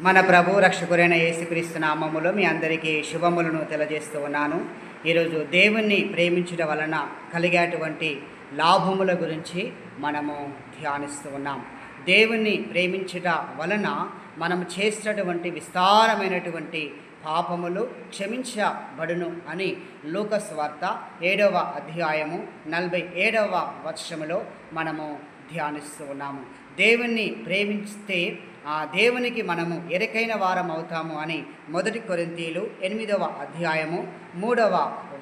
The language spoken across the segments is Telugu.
మన ప్రభు రక్షకురైన యేసుక్రీస్తు నామములో మీ అందరికీ శుభములను తెలియజేస్తూ ఉన్నాను. ఈరోజు దేవుణ్ణి ప్రేమించడం వలన కలిగేటువంటి లాభముల గురించి మనము ధ్యానిస్తూ ఉన్నాం. దేవుణ్ణి ప్రేమించట వలన మనం చేసినటువంటి విస్తారమైనటువంటి పాపములు క్షమించబడును అని లూకాసు వార్త 7వ అధ్యాయము 47వ వచనములో మనము ధ్యానిస్తూ ఉన్నాము. దేవుణ్ణి ప్రేమిస్తే ఆ దేవునికి మనము ఎరకైన వారం అవుతాము అని 1 కొరింథీయులు 8వ అధ్యాయము 3వ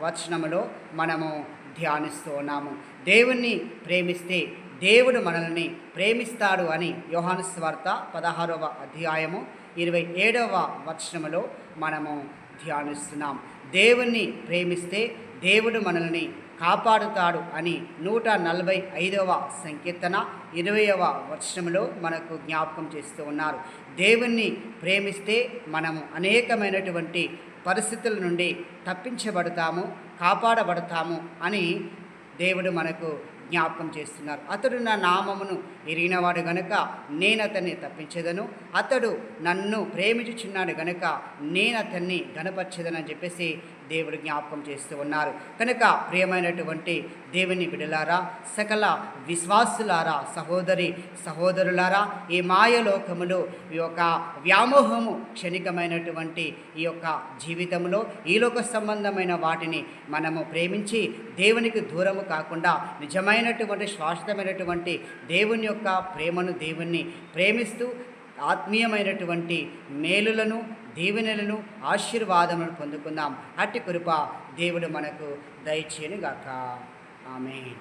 వచనములో మనము ధ్యానిస్తూ ఉన్నాము. దేవుణ్ణి ప్రేమిస్తే దేవుడు మనల్ని ప్రేమిస్తాడు అని యోహాను సువార్త 16వ అధ్యాయము 27వ వచనములో మనము ధ్యానిస్తున్నాం. దేవుణ్ణి ప్రేమిస్తే దేవుడు మనల్ని కాపాడుతాడు అని 145వ సంకీర్తన 20వ వచనంలో మనకు జ్ఞాపకం చేస్తూ ఉన్నారు. దేవుణ్ణి ప్రేమిస్తే మనము అనేకమైనటువంటి పరిస్థితుల నుండి తప్పించబడతాము, కాపాడబడతాము అని దేవుడు మనకు జ్ఞాపకం చేస్తున్నారు. అతడు నా నామమును ఎరిగినవాడు గనుక నేను అతన్ని తప్పించేదను, అతడు నన్ను ప్రేమించుచున్నాడు గనుక నేను అతన్ని గణపరిచేదనని చెప్పేసి దేవుడు జ్ఞాపకం చేస్తూ ఉన్నారు. కనుక ప్రియమైనటువంటి దేవుని బిడ్డలారా, సకల విశ్వాసులారా, సహోదరి సహోదరులారా, ఈ మాయలోకములో ఈ యొక్క వ్యామోహము క్షణికమైనటువంటి ఈ యొక్క జీవితంలో ఈ లోక సంబంధమైన వాటిని మనము ప్రేమించి దేవునికి దూరము కాకుండా నిజమైనటువంటి శాశ్వతమైనటువంటి దేవుని యొక్క ప్రేమను, దేవుణ్ణి ప్రేమిస్తూ ఆత్మీయమైనటువంటి మేలులను, దీవెనలను, ఆశీర్వాదములను పొందుకుందాం. అట్టి కృప దేవుడు మనకు దయచేయునుగాక. ఆమేన్.